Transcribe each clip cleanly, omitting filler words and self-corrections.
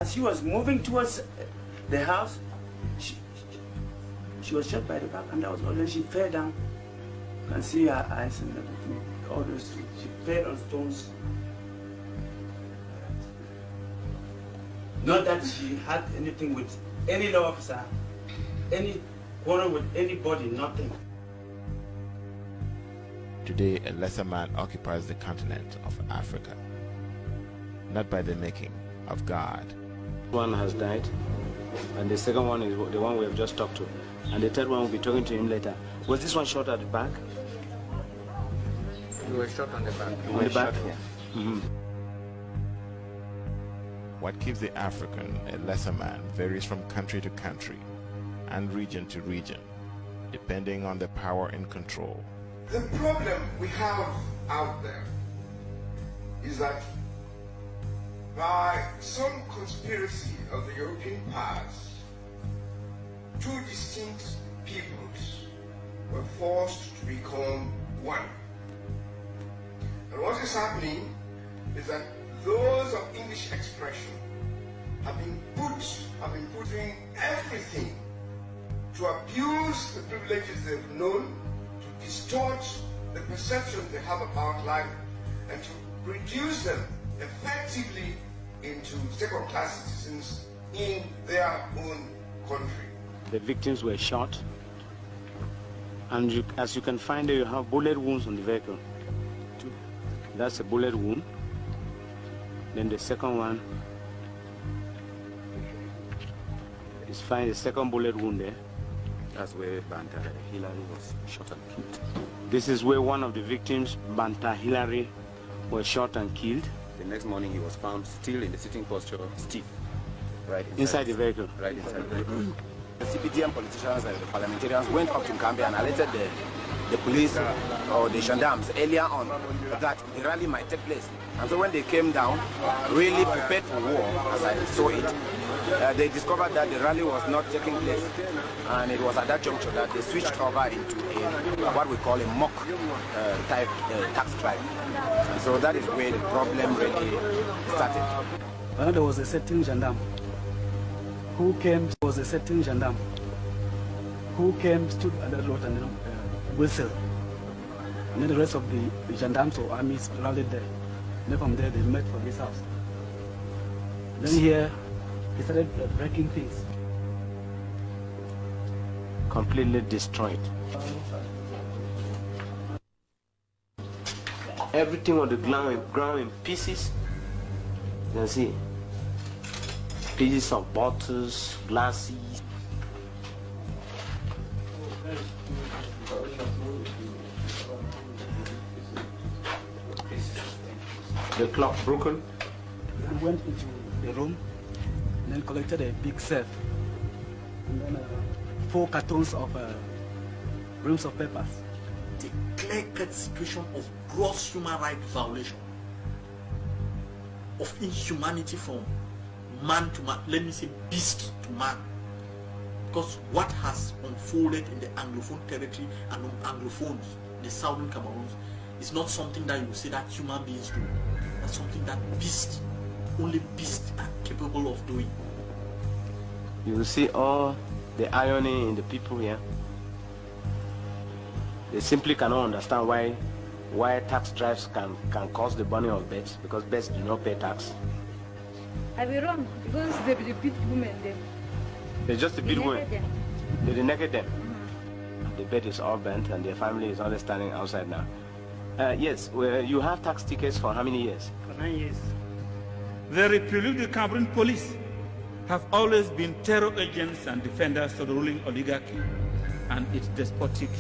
As she was moving towards the house, she was shot by the back, and that was all. Then she fell down. You can see her eyes and everything. All those, she fell on stones. Not that she had anything with any law officer, any quarrel with anybody, nothing. Today, a lesser man occupies the continent of Africa, not by the making of God. One has died, and the second one is the one we have just talked to, and the third one will be talking to him later. Was this one shot at the back? You were shot on the back. On the back? Yeah. Mm-hmm. What gives the African a lesser man varies from country to country and region to region, depending on the power in control. The problem we have out there is that by some conspiracy of the European powers, two distinct peoples were forced to become one. And what is happening is that those of English expression have been putting everything to abuse the privileges they've known, to distort the perception they have about life, and to reduce them effectively into second-class citizens in their own country. The victims were shot, and as you can find there, you have bullet wounds on the vehicle. That's a bullet wound. Then the second one is fine, the second bullet wound there. That's where Banta Hillary was shot and killed. This is where one of the victims, Banta Hillary, was shot and killed. The next morning he was found still in the sitting posture, stiff, right inside the vehicle. Right inside the vehicle. The CPDM politicians and the parliamentarians went up to Gambia and alerted the police or the gendarmes earlier on that the rally might take place. And so when they came down, really prepared for war, as I saw it, they discovered that the rally was not taking place. And it was at that juncture that they switched over into what we call a mock type tax drive. And so that is where the problem really started. Well, there was a certain gendarme who came, stood at the road and whistled. And then the rest of the gendarmes or armies rallied there. And then from there they met for this house. Then here he started breaking things. Completely destroyed. Everything on the ground in pieces. You can see pieces of bottles, glasses. The clock broken. We went into the room and then collected a big safe. And then 4 cartons of reams of papers. The clear-cut situation of gross human rights violation, of inhumanity from man to man, let me say beast to man. Because what has unfolded in the Anglophone territory and on Anglophones, the southern Cameroon, is not something that you say that human beings do. That's something that beasts, only beasts are capable of doing. You will see all the irony in the people here. They simply cannot understand why tax drives can cause the burning of beds, because beds do not pay tax. I be wrong, because they beat women then. They just beat women. They naked them. Mm-hmm. The bed is all bent and their family is only standing outside now. Yes, well, you have tax tickets for how many years? For 9 years. The Republic of Cameroon police have always been terror agents and defenders of the ruling oligarchy and its despotic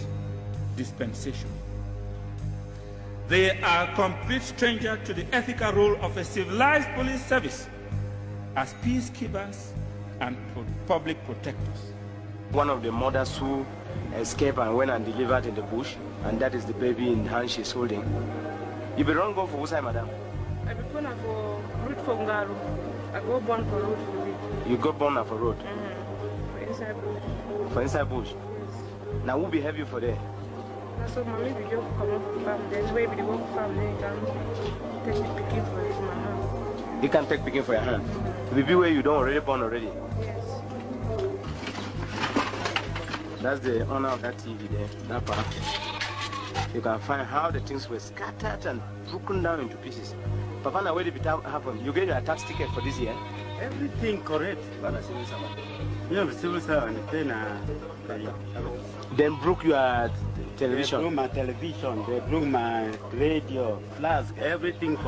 dispensation. They are complete strangers to the ethical role of a civilized police service as peacekeepers and public protectors. One of the mothers who escaped and went and delivered in the bush, and that is the baby in hand she's holding. You be wrong go for whose side, madam? I be born for root for Ngaru. I go born for road for it. You got born for road? For inside bush. For inside bush? Yes. Now who behave you for there? Now so mommy be just come up farm. There's where we work farm then you can take the picking for his mama. You can take picking for your hand. The baby where you don't already born already. Yes. That's the owner of that TV there, that part. You can find how the things were scattered and broken down into pieces. Papa, now where did it happen? You get your tax ticket for this year? Everything correct. Yeah, civil servant. Then broke your television. They broke my television, they broke my radio, flask, everything.